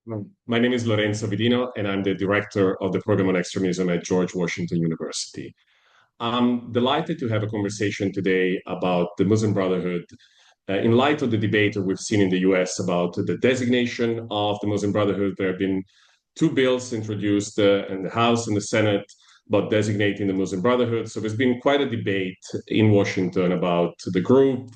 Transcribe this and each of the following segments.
My name is Lorenzo Vidino, and I'm the director of the program on extremism at George Washington University. I'm delighted to have a conversation today about the Muslim Brotherhood in light of the debate that we've seen in the US about the designation of the Muslim Brotherhood. There have been two bills introduced in the House and the Senate about designating the Muslim Brotherhood. So there's been quite a debate in Washington about the group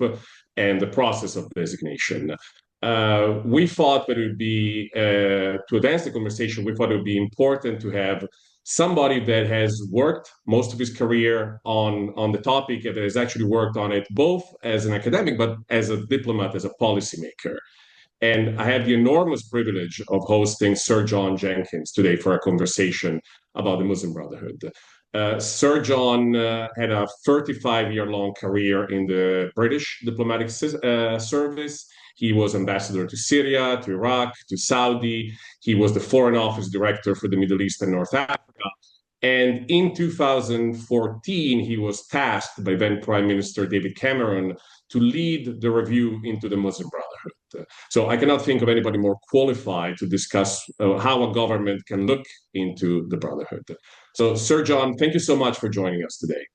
and the process of designation. We thought that it would be, to advance the conversation, we thought it would be important to have somebody that has worked most of his career on the topic, that has actually worked on it both as an academic, but as a diplomat, as a policymaker. And I have the enormous privilege of hosting Sir John Jenkins today for a conversation about the Muslim Brotherhood. Sir John had a 35-year-long career in the British diplomatic service. He was ambassador to Syria, to Iraq, to Saudi. He was the Foreign Office Director for the Middle East and North Africa. And in 2014, he was tasked by then Prime Minister David Cameron to lead the review into the Muslim Brotherhood. So I cannot think of anybody more qualified to discuss how a government can look into the Brotherhood. So, Sir John, thank you so much for joining us today.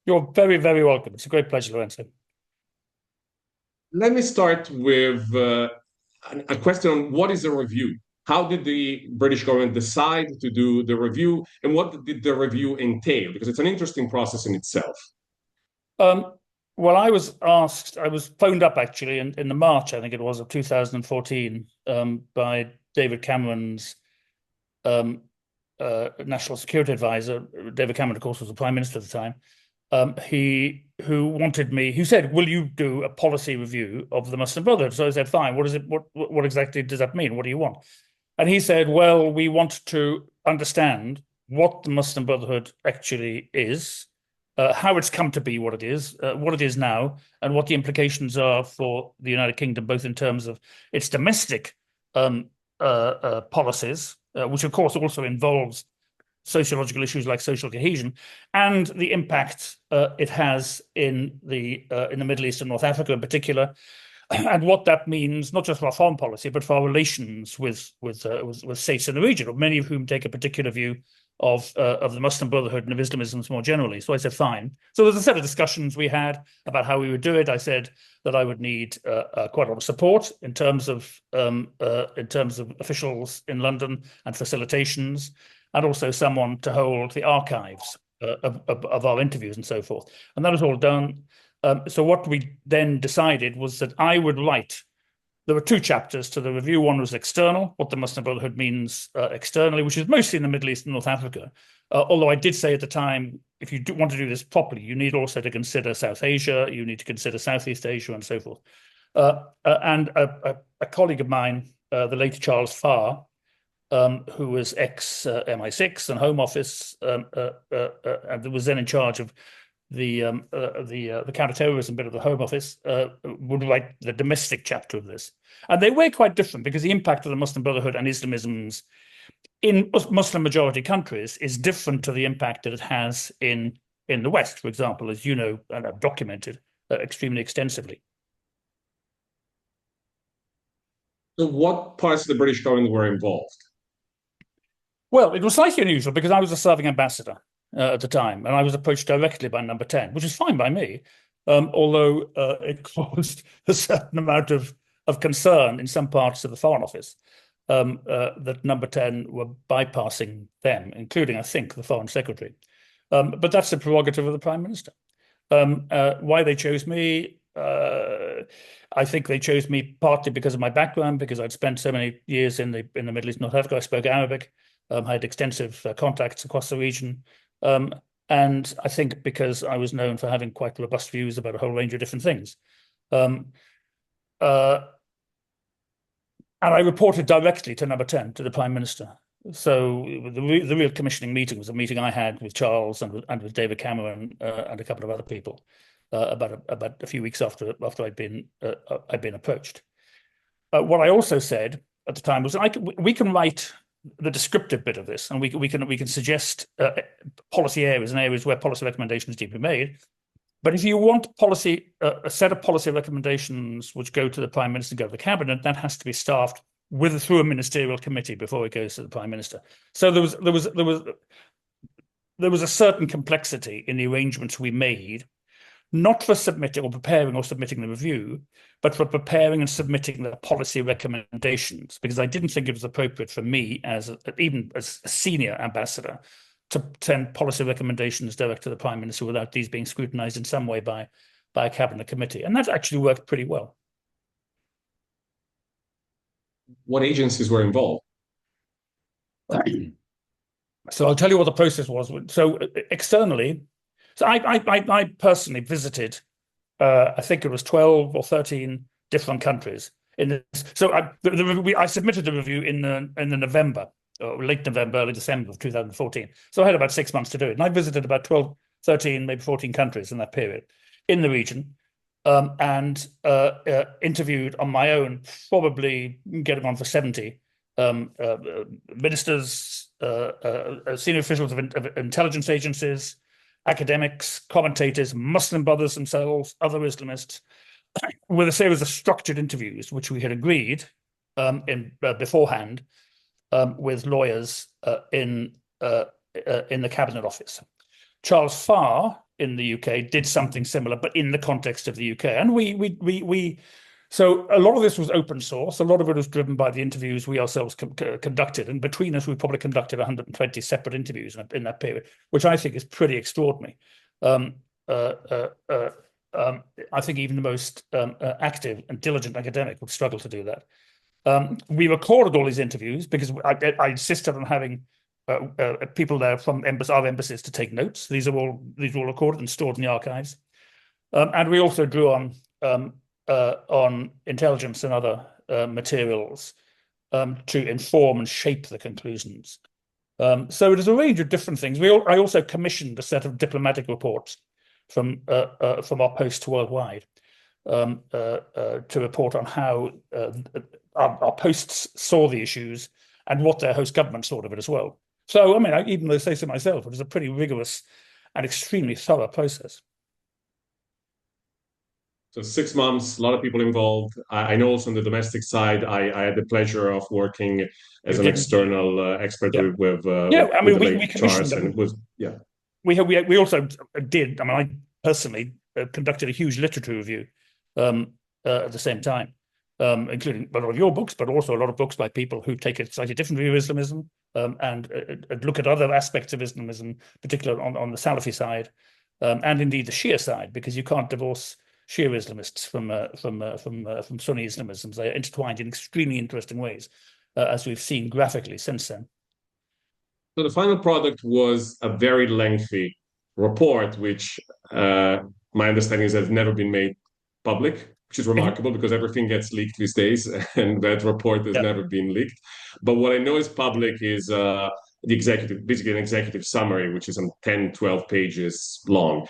You're very, very welcome. It's a great pleasure, Lorenzo. Let me start with a question on what is a review? How did the British government decide to do the review, and what did the review entail? Because it's an interesting process in itself. Well, I was phoned up actually in the March, I think it was, of 2014 by David Cameron's national security advisor. David Cameron, of course, was the prime minister at the time. Who said, will you do a policy review of the Muslim Brotherhood? So I said, fine. What is it? What exactly does that mean? What do you want? And he said, well, we want to understand what the Muslim Brotherhood actually is, how it's come to be what it is now, and what the implications are for the United Kingdom, both in terms of its domestic policies, which of course also involves sociological issues like social cohesion, and the impact it has in the Middle East and North Africa in particular, and what that means not just for our foreign policy but for our relations with states in the region, of many of whom take a particular view of the Muslim Brotherhood and of Islamism more generally. So I said, fine. So there's a set of discussions we had about how we would do it. I said that I would need quite a lot of support in terms of officials in London and facilitations, and also someone to hold the archives of our interviews and so forth. And that was all done. So what we then decided was that I would write. There were two chapters to the review. One was external, what the Muslim Brotherhood means externally, which is mostly in the Middle East and North Africa. Although I did say at the time, if you want to do this properly, you need also to consider South Asia, you need to consider Southeast Asia and so forth. And a colleague of mine, the late Charles Farr, who was ex-MI6 and Home Office, and was then in charge of the counterterrorism bit of the Home Office, would write the domestic chapter of this. And they were quite different because the impact of the Muslim Brotherhood and Islamisms in Muslim majority countries is different to the impact that it has in the West, for example, as you know, and I've documented extremely extensively. So what parts of the British government were involved? Well, it was slightly unusual because I was a serving ambassador at the time, and I was approached directly by Number 10, which is fine by me, although it caused a certain amount of concern in some parts of the Foreign Office that Number 10 were bypassing them, including, I think, the Foreign Secretary. But that's the prerogative of the Prime Minister. Why they chose me, I think they chose me partly because of my background, because I'd spent so many years in the Middle East and North Africa. I spoke Arabic. I had extensive contacts across the region. And I think because I was known for having quite robust views about a whole range of different things. And I reported directly to Number 10, to the Prime Minister. So the real commissioning meeting was a meeting I had with Charles and with David Cameron and a couple of other people about a few weeks after I'd been approached. What I also said at the time was we can write the descriptive bit of this, and we can suggest policy areas and areas where policy recommendations need to be made. But if you want a set of policy recommendations which go to the Prime Minister, go to the Cabinet, that has to be staffed through a ministerial committee before it goes to the Prime Minister. So there was a certain complexity in the arrangements we made, not for submitting or preparing or submitting the review, but for preparing and submitting the policy recommendations, because I didn't think it was appropriate for me, even as a senior ambassador, to send policy recommendations direct to the Prime Minister without these being scrutinized in some way by a cabinet committee. And that actually worked pretty well. What agencies were involved? So I'll tell you what the process was. So externally, so I personally visited, I think it was 12 or 13 different countries. So I submitted the review in the November, or late November, early December of 2014. So I had about 6 months to do it. And I visited about 12, 13, maybe 14 countries in that period in the region, and interviewed on my own, probably getting on for 70 ministers, senior officials of intelligence agencies, academics, commentators, Muslim brothers themselves, other Islamists, with a series of structured interviews, which we had agreed beforehand with lawyers in the Cabinet Office. Charles Farr in the UK did something similar, but in the context of the UK. And so a lot of this was open source. A lot of it was driven by the interviews we ourselves conducted. And between us, we probably conducted 120 separate interviews in that period, which I think is pretty extraordinary. I think even the most active and diligent academic would struggle to do that. We recorded all these interviews because I insisted on having people there from our embassies to take notes. These were all recorded and stored in the archives. And we also drew on intelligence and other materials to inform and shape the conclusions. So it is a range of different things. I also commissioned a set of diplomatic reports from our posts worldwide to report on how our posts saw the issues and what their host governments thought of it as well. So, I mean, even though I say so myself, it was a pretty rigorous and extremely thorough process. So 6 months, a lot of people involved. I know also on the domestic side, I had the pleasure of working as an external expert with I mean, we commissioned Charles, them. and it was We also did. I mean, I personally conducted a huge literature review at the same time, including a lot of your books, but also a lot of books by people who take a slightly different view of Islamism and look at other aspects of Islamism, particularly on the Salafi side, and indeed the Shia side, because you can't divorce Shia Islamists from Sunni Islamism. They are intertwined in extremely interesting ways, as we've seen graphically since then. So the final product was a very lengthy report, which my understanding is has never been made public, which is remarkable because everything gets leaked these days, and that report has never been leaked. But what I know is public is basically an executive summary, which is some 10, 12 pages long.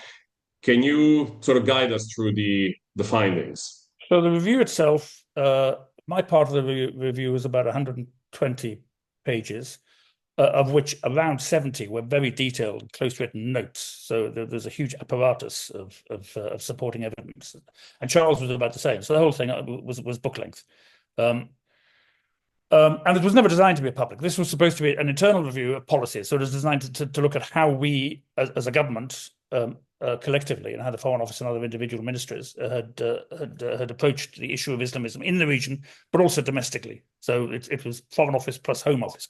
Can you sort of guide us through the findings? So the review itself, my part of the review was about 120 pages, of which around 70 were very detailed, close-written notes. So there's a huge apparatus of supporting evidence. And Charles was about the same. So the whole thing was book length. And it was never designed to be a public. This was supposed to be an internal review of policies. So it was designed to look at how we, as a government, collectively, and how the Foreign Office and other individual ministries had approached the issue of Islamism in the region, but also domestically. So it was Foreign Office plus Home Office,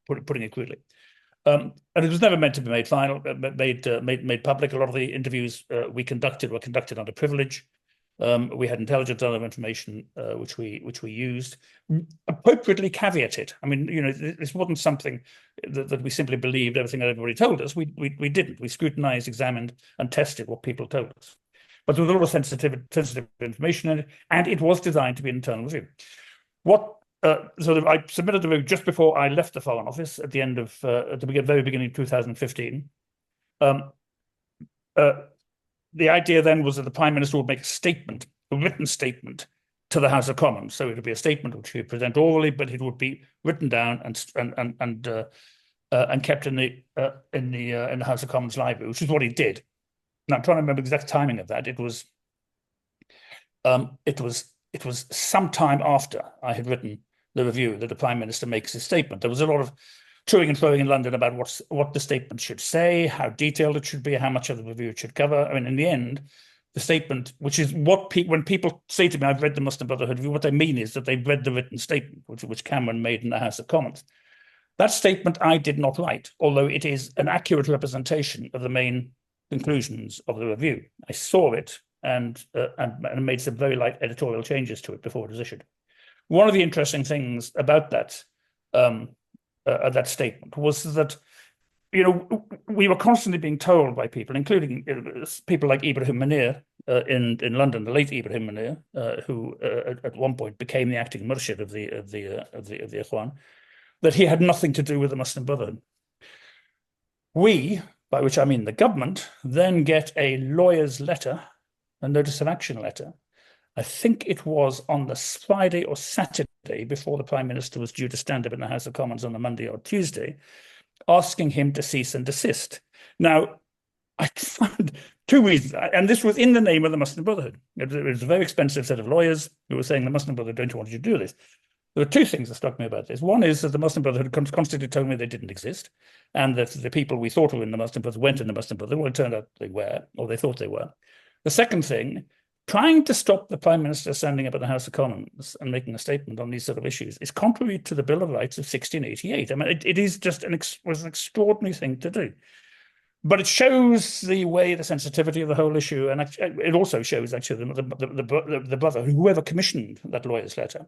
putting it crudely. And it was never meant to be made public. A lot of the interviews we conducted were conducted under privilege. We had intelligence and other information which we used, appropriately caveated. I mean, this wasn't something that we simply believed everything that everybody told us. We didn't. We scrutinized, examined, and tested what people told us. But there was a lot of sensitive information in it, and it was designed to be an internal review. So I submitted the review just before I left the Foreign Office at the end of at the very beginning of 2015. The idea then was that the Prime Minister would make a written statement to the House of Commons. So it would be a statement which he would present orally, but it would be written down and kept in the House of Commons library, which is what he did. Now I'm trying to remember the exact timing of that. It was some time after I had written the review that the Prime Minister makes his statement. There was a lot of toing and froing in London about what the statement should say, how detailed it should be, how much of the review it should cover. I mean, in the end, the statement, which is what when people say to me, I've read the Muslim Brotherhood review, what they mean is that they've read the written statement, which Cameron made in the House of Commons. That statement I did not write, although it is an accurate representation of the main conclusions of the review. I saw it and made some very light editorial changes to it before it was issued. One of the interesting things about that that statement was that, you know, we were constantly being told by people, including people like Ibrahim Munir in London, the late Ibrahim Munir, who at one point became the acting murshid of the Ikhwan, that he had nothing to do with the Muslim Brotherhood. We, by which I mean the government, then get a lawyer's letter, a notice of action letter. I think it was on the Friday or Saturday before the Prime Minister was due to stand up in the House of Commons on the Monday or Tuesday, asking him to cease and desist. Now, I found two reasons, and this was in the name of the Muslim Brotherhood. It was a very expensive set of lawyers who were saying the Muslim Brotherhood don't want you to do this. There were two things that struck me about this. One is that the Muslim Brotherhood constantly told me they didn't exist, and that the people we thought were in the Muslim Brotherhood went in the Muslim Brotherhood. Well, it turned out they were, or they thought they were. The second thing, trying to stop the Prime Minister standing up at the House of Commons and making a statement on these sort of issues is contrary to the Bill of Rights of 1688. I mean, it is just was an extraordinary thing to do. But it shows the sensitivity of the whole issue, and it also shows actually the brother, whoever commissioned that lawyer's letter,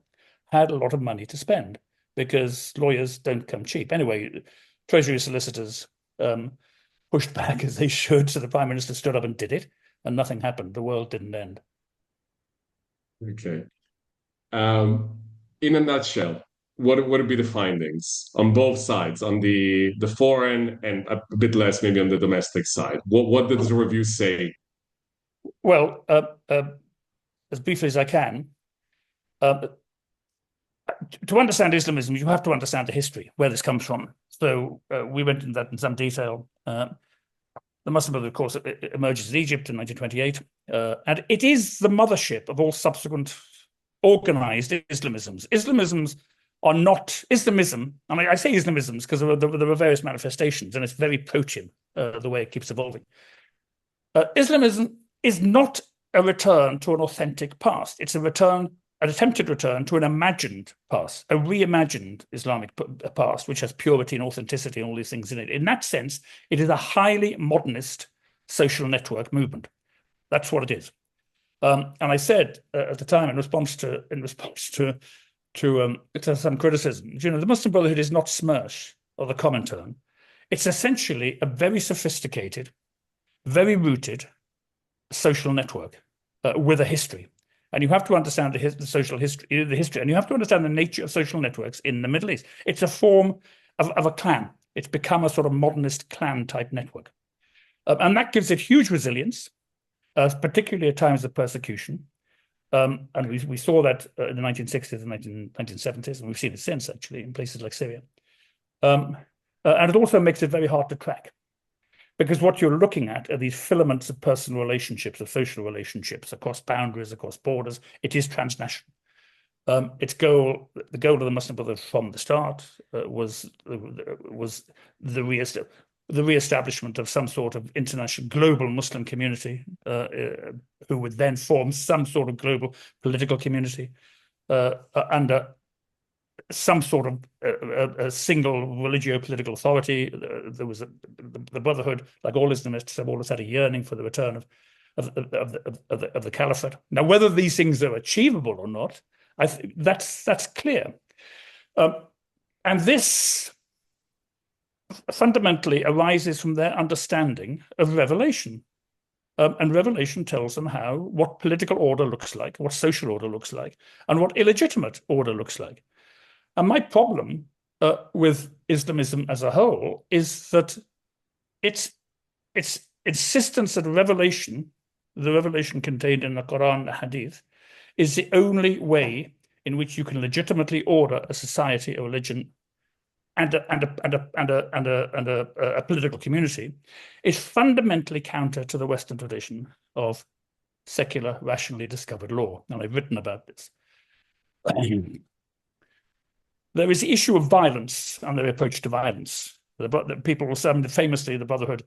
had a lot of money to spend, because lawyers don't come cheap. Anyway, Treasury solicitors pushed back as they should, so the Prime Minister stood up and did it, and nothing happened. The world didn't end. Okay. In a nutshell, what would be the findings on both sides, on the foreign and a bit less maybe on the domestic side? What does the review say? Well, as briefly as I can, to understand Islamism, you have to understand the history, where this comes from. So we went into that in some detail. The Muslim Brotherhood, of course, it emerges in Egypt in 1928, and it is the mothership of all subsequent organized Islamisms. Islamisms are not Islamism. I mean, I say Islamisms because there are various manifestations, and it's very protean, the way it keeps evolving. Islamism is not a return to an authentic past. It's an attempted return to an imagined past, a reimagined Islamic past, which has purity and authenticity and all these things in it. In that sense, it is a highly modernist social network movement. That's what it is. And I said at the time, in response to some criticism, you know, the Muslim Brotherhood is not SMERSH or the Comintern. It's essentially a very sophisticated, very rooted social network with a history. And you have to understand the social history, and you have to understand the nature of social networks in the Middle East. It's a form of a clan. It's become a sort of modernist clan-type network. And that gives it huge resilience, particularly at times of persecution. And we saw that in the 1960s and 1970s, and we've seen it since, actually, in places like Syria. And it also makes it very hard to track, because what you're looking at are these filaments of personal relationships, of social relationships across boundaries, across borders. It is transnational. The goal of the Muslim Brotherhood from the start was the reestablishment of some sort of international global Muslim community, who would then form some sort of global political community under some sort of a single religio-political authority. There was the Brotherhood, like all Islamists, have always had a yearning for the return of the Caliphate. Now, whether these things are achievable or not, that's clear. And this fundamentally arises from their understanding of revelation. And revelation tells them what political order looks like, what social order looks like, and what illegitimate order looks like. And my problem with Islamism as a whole is that its insistence that revelation, the revelation contained in the Quran and the Hadith, is the only way in which you can legitimately order a society, a religion, and a political community, is fundamentally counter to the Western tradition of secular, rationally discovered law. And I've written about this. There is the issue of violence and their approach to violence. The people will say, famously, the Brotherhood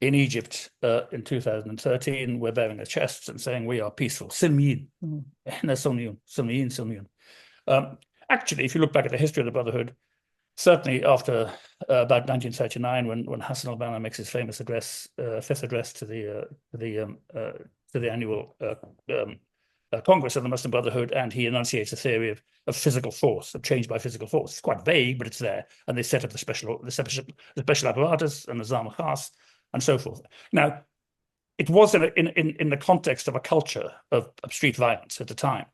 in Egypt in 2013 were bearing their chests and saying, "We are peaceful." Silmiyin. Actually, if you look back at the history of the Brotherhood, certainly after about 1939, when Hassan al-Banna makes his famous address, fifth address to the annual Congress of the Muslim Brotherhood, and he enunciates a theory of physical force, of change by physical force. It's quite vague, but it's there. And they set up the special apparatus and the Nizam al-Khas and so forth. Now, it was in the context of a culture of street violence at the time.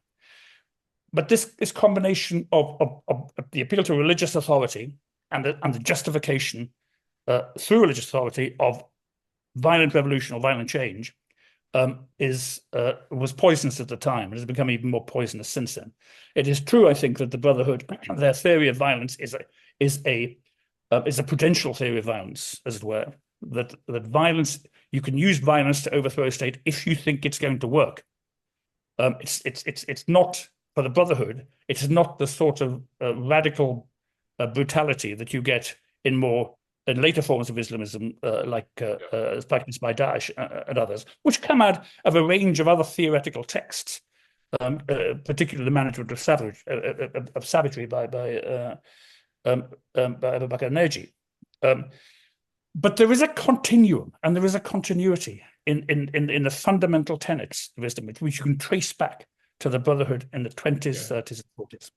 But this combination of the appeal to religious authority and the justification through religious authority of violent revolution or violent change was poisonous at the time and has become even more poisonous since then. It is true, I think, that the Brotherhood, their theory of violence is a prudential theory of violence, as it were. That violence, you can use violence to overthrow a state if you think it's going to work. It's not. For the Brotherhood, it is not the sort of radical brutality that you get in later forms of Islamism, like as practiced by Daesh and others, which come out of a range of other theoretical texts, particularly the management of savagery by Abu Bakr Naji. But there is a continuum and there is a continuity in the fundamental tenets of Islam, which you can trace back to the Brotherhood in the 20s, 30s, and 40s.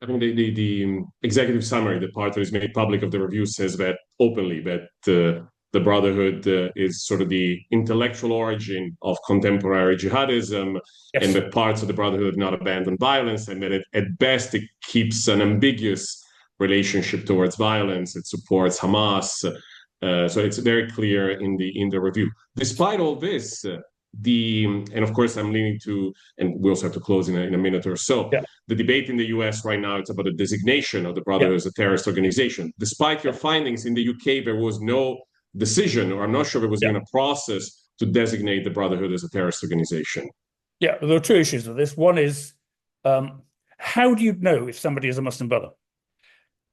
I mean, the executive summary, the part that is made public of the review, says that openly that the Brotherhood is sort of the intellectual origin of contemporary jihadism, yes, and that parts of the Brotherhood have not abandoned violence, and that at best it keeps an ambiguous relationship towards violence. It supports Hamas. So it's very clear in the review. Despite all this, and of course I'm leaning to, and we also have to close in a minute or so, yeah, the debate in the US right now, it's about the designation of the Brotherhood, yeah, as a terrorist organization. Despite your findings in the UK, there was no decision, or I'm not sure there was, yeah, even a process to designate the Brotherhood as a terrorist organization. Yeah, there are two issues with this. One is, how do you know if somebody is a Muslim brother?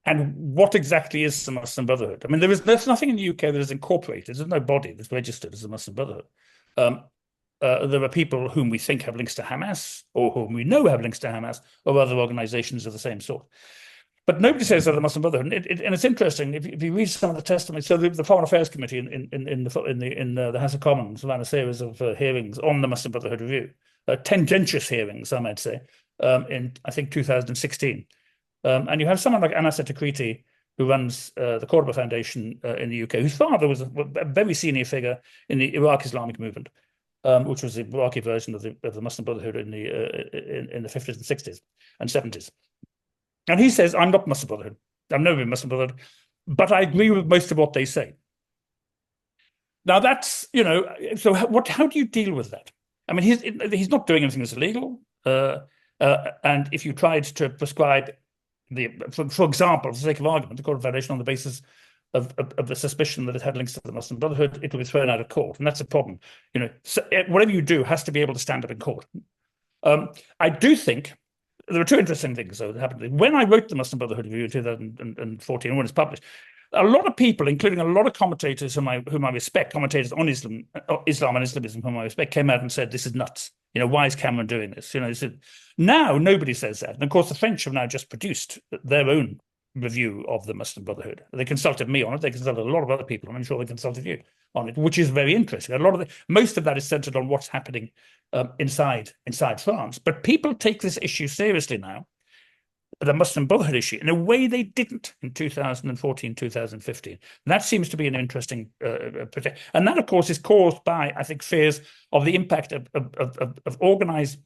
And what exactly is the Muslim Brotherhood? I mean, there's nothing in the UK that is incorporated. There's no body that's registered as a Muslim Brotherhood. There are people whom we think have links to Hamas, or whom we know have links to Hamas, or other organizations of the same sort. But nobody says they're the Muslim Brotherhood. And it's interesting, if you read some of the testimony, so the Foreign Affairs Committee in the House of Commons ran a series of hearings on the Muslim Brotherhood review, tendentious hearings, I might say, in, I think, 2016. And you have someone like Anasa Takriti, who runs the Cordoba Foundation in the UK, whose father was a very senior figure in the Iraq Islamic movement, which was the Iraqi version of the Muslim Brotherhood in the 50s and 60s and 70s. And he says, I'm not Muslim Brotherhood. I've never been Muslim Brotherhood, but I agree with most of what they say. Now that's, so how do you deal with that? I mean, he's not doing anything that's illegal. And if you tried to prescribe for example, for the sake of argument, the Cordoba Foundation on the basis of the suspicion that it had links to the Muslim Brotherhood, it will be thrown out of court, and that's a problem. So whatever you do has to be able to stand up in court. I do think there are two interesting things though that happened. When I wrote the Muslim Brotherhood review in 2014, when it's published, a lot of people, including a lot of commentators whom I respect, commentators on Islam and Islamism whom I respect, came out and said, this is nuts. Why is Cameron doing this? Now nobody says that. And of course, the French have now just produced their own review of the Muslim Brotherhood. They consulted me on it. They consulted a lot of other people. I'm sure they consulted you on it, which is very interesting. Most of that is centered on what's happening inside France. But people take this issue seriously now, the Muslim Brotherhood issue, in a way they didn't in 2014, 2015. That seems to be an interesting and that, of course, is caused by, I think, fears of the impact of organized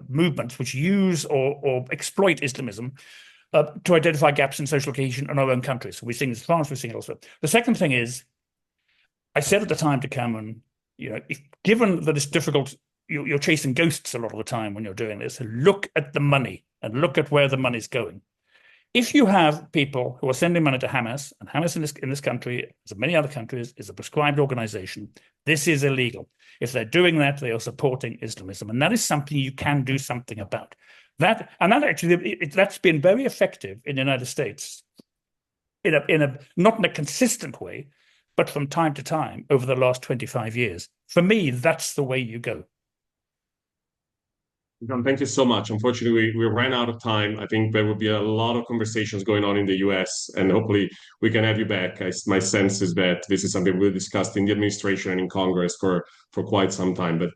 movements which use or exploit Islamism to identify gaps in social cohesion in our own countries. We're seeing this in France, we're seeing it elsewhere. The second thing is, I said at the time to Cameron, given that it's difficult, you're chasing ghosts a lot of the time when you're doing this, look at the money and look at where the money's going. If you have people who are sending money to Hamas, and Hamas in this country, as in many other countries, is a prescribed organization, this is illegal. If they're doing that, they are supporting Islamism. And that is something you can do something about. That actually that's been very effective in the United States in a not in a consistent way, but from time to time over the last 25 years. For me, that's the way you go. John, thank you so much. Unfortunately, we ran out of time. I think there will be a lot of conversations going on in the US, and hopefully we can have you back. My sense is that this is something we'll discuss in the administration and in Congress for quite some time. But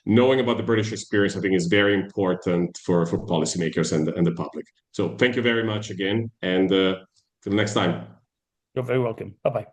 knowing about the British experience, I think, is very important for policymakers and the public. So thank you very much again, and till next time. You're very welcome. Bye-bye.